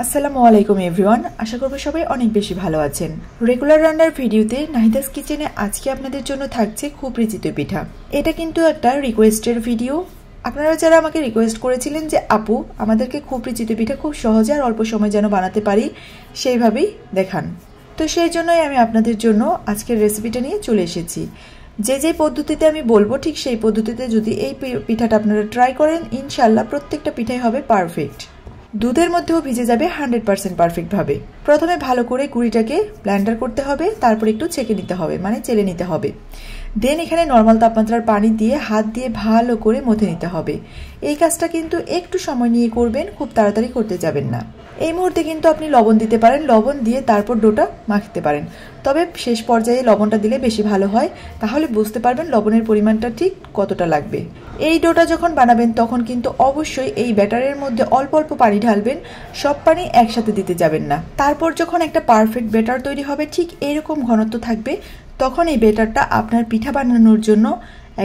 আসসালামু আলাইকুম এভরিওয়ান, আশা করব সবাই অনেক বেশি ভালো আছেন। রেগুলার রান্নার ভিডিওতে নাহিদাস কিচেনে আজকে আপনাদের জন্য থাকছে খুপরি চিতই পিঠা। এটা কিন্তু একটা রিকোয়েস্টের ভিডিও। আপনারা যারা আমাকে রিকোয়েস্ট করেছিলেন যে আপু আমাদেরকে খুপরি চিতই পিঠা খুব সহজে আর অল্প সময় যেন বানাতে পারি সেইভাবেই দেখান, তো সেই জন্যই আমি আপনাদের জন্য আজকের রেসিপিটা নিয়ে চলে এসেছি। যে পদ্ধতিতে আমি বলবো ঠিক সেই পদ্ধতিতে যদি এই পিঠাটা আপনারা ট্রাই করেন, ইনশাল্লাহ প্রত্যেকটা পিঠাই হবে পারফেক্ট। দুধের মধ্যেও ভিজে যাবে 100% পারফেক্টভাবে। প্রথমে ভালো করে গুঁড়িটাকে ব্লেন্ডার করতে হবে, তারপর একটু ছেঁকে নিতে হবে, মানে চেলে নিতে হবে। দেন এখানে নর্মাল তাপমাত্রার পানি দিয়ে হাত দিয়ে ভালো করে মথে নিতে হবে। এই কাজটা কিন্তু একটু সময় নিয়ে করবেন, খুব তাড়াতাড়ি করতে যাবেন না। এই মুহূর্তে কিন্তু আপনি লবণ দিতে পারেন, লবণ দিয়ে তারপর ডোটা মাখতে পারেন, তবে শেষ পর্যায়ে লবণটা দিলে বেশি ভালো হয়, তাহলে বুঝতে পারবেন লবণের পরিমাণটা ঠিক কতটা লাগবে। এই ডোটা যখন বানাবেন তখন কিন্তু অবশ্যই এই ব্যাটারের মধ্যে অল্প অল্প পানি ঢালবেন, সব পানি একসাথে দিতে যাবেন না। তারপর যখন একটা পারফেক্ট ব্যাটার তৈরি হবে, ঠিক এরকম ঘনত্ব থাকবে, তখন এই ব্যাটারটা আপনার পিঠা বানানোর জন্য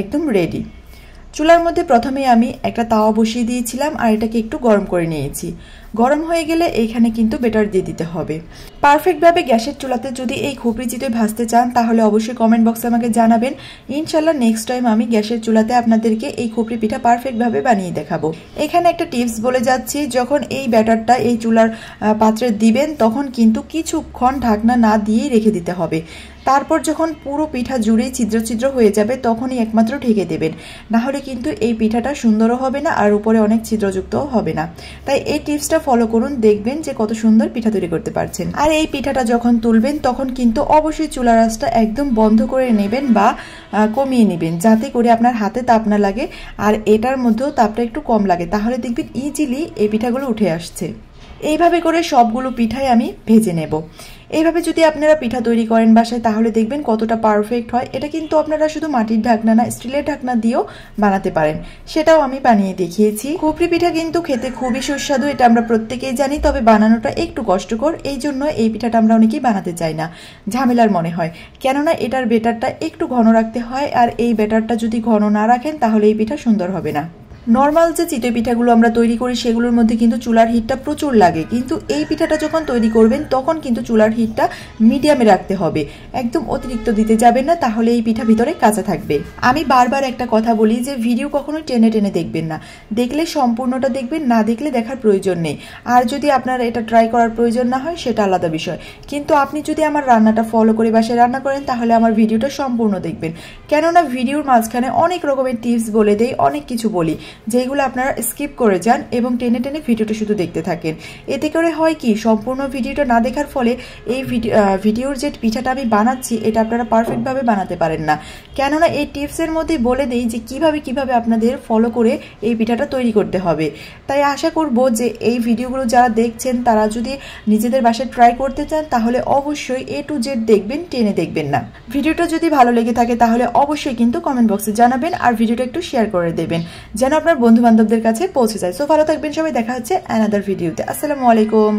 একদম রেডি। চুলার মধ্যে প্রথমে আমি একটা তাওয়া বসিয়ে দিয়েছিলাম আর এটাকে একটু গরম করে নিয়েছি। গরম হয়ে গেলে এইখানে কিন্তু ব্যাটার দিয়ে দিতে হবে। পারফেক্টভাবে গ্যাসের চুলাতে যদি এই খুপরি চিতই ভাজতে চান তাহলে অবশ্যই কমেন্ট বক্সে আমাকে জানাবেন। ইনশাল্লাহ নেক্সট টাইম আমি গ্যাসের চুলাতে আপনাদেরকে এই খুপরি পিঠা পারফেক্টভাবে বানিয়ে দেখাবো। এখানে একটা টিপস বলে যাচ্ছি, যখন এই ব্যাটারটা এই চুলার পাত্রে দিবেন তখন কিন্তু কিছুক্ষণ ঢাকনা না দিয়েই রেখে দিতে হবে। তারপর যখন পুরো পিঠা জুড়ে ছিদ্র ছিদ্র হয়ে যাবে তখনই একমাত্র ঢেকে দেবেন, না হলে কিন্তু এই পিঠাটা সুন্দরও হবে না আর উপরে অনেক ছিদ্রযুক্তও হবে না। তাই এই টিপসটা ফলো করুন, দেখবেন যে কত সুন্দর পিঠা তৈরি করতে পারছেন। আর এই পিঠাটা যখন তুলবেন তখন কিন্তু অবশ্যই চুলার আঁচটা একদম বন্ধ করে নেবেন বা কমিয়ে নেবেন, যাতে করে আপনার হাতে তাপ না লাগে আর এটার মধ্যেও তাপটা একটু কম লাগে, তাহলে দেখবেন ইজিলি এই পিঠাগুলো উঠে আসছে। এইভাবে করে সবগুলো পিঠাই আমি ভেজে নেব। এইভাবে যদি আপনারা পিঠা তৈরি করেন বাসায় তাহলে দেখবেন কতটা পারফেক্ট হয়। এটা কিন্তু আপনারা শুধু মাটির ঢাকনা না, স্টিলের ঢাকনা দিয়েও বানাতে পারেন, সেটাও আমি বানিয়ে দেখিয়েছি। খুপরি পিঠা কিন্তু খেতে খুবই সুস্বাদু, এটা আমরা প্রত্যেকেই জানি, তবে বানানোটা একটু কষ্টকর। এই জন্য এই পিঠাটা আমরা অনেকেই বানাতে চাই না, ঝামেলার মনে হয়, কেননা এটার ব্যাটারটা একটু ঘন রাখতে হয়, আর এই ব্যাটারটা যদি ঘন না রাখেন তাহলে এই পিঠা সুন্দর হবে না। নর্মাল যে চিতই পিঠাগুলো আমরা তৈরি করি সেগুলোর মধ্যে কিন্তু চুলার হিটটা প্রচুর লাগে, কিন্তু এই পিঠাটা যখন তৈরি করবেন তখন কিন্তু চুলার হিটটা মিডিয়ামে রাখতে হবে, একদম অতিরিক্ত দিতে যাবেন না, তাহলে এই পিঠা ভিতরে কাঁচা থাকবে। আমি বারবার একটা কথা বলি যে ভিডিও কখনোই টেনে টেনে দেখবেন না, দেখলে সম্পূর্ণটা দেখবেন, না দেখলে দেখার প্রয়োজন নেই। আর যদি আপনার এটা ট্রাই করার প্রয়োজন না হয় সেটা আলাদা বিষয়, কিন্তু আপনি যদি আমার রান্নাটা ফলো করে বাসায় রান্না করেন তাহলে আমার ভিডিওটা সম্পূর্ণ দেখবেন, কেননা ভিডিওর মাঝখানে অনেক রকমের টিপস বলে দেই, অনেক কিছু বলি যেগুলো আপনারা স্কিপ করে যান এবং টেনে টেনে ভিডিওটা শুধু দেখতে থাকেন। এতে করে হয় কি, সম্পূর্ণ ভিডিওটা না দেখার ফলে এই ভিডিওর যে পিঠাটা আমি বানাচ্ছি এটা আপনারা পারফেক্টভাবে বানাতে পারেন না, কেননা এই টিপসের মধ্যে বলে দেই যে কিভাবে আপনাদের ফলো করে এই পিঠাটা তৈরি করতে হবে। তাই আশা করব যে এই ভিডিওগুলো যারা দেখছেন তারা যদি নিজেদের বাসায় ট্রাই করতে চান তাহলে অবশ্যই A to Z দেখবেন, টেনে দেখবেন না। ভিডিওটা যদি ভালো লেগে থাকে তাহলে অবশ্যই কিন্তু কমেন্ট বক্সে জানাবেন আর ভিডিওটা একটু শেয়ার করে দেবেন যেন আপনার বন্ধু বান্ধবদের কাছে পৌঁছে যায়। সো ভালো থাকবেন সবাই, দেখা হচ্ছে অ্যানাদার ভিডিওতে। আসসালামু আলাইকুম।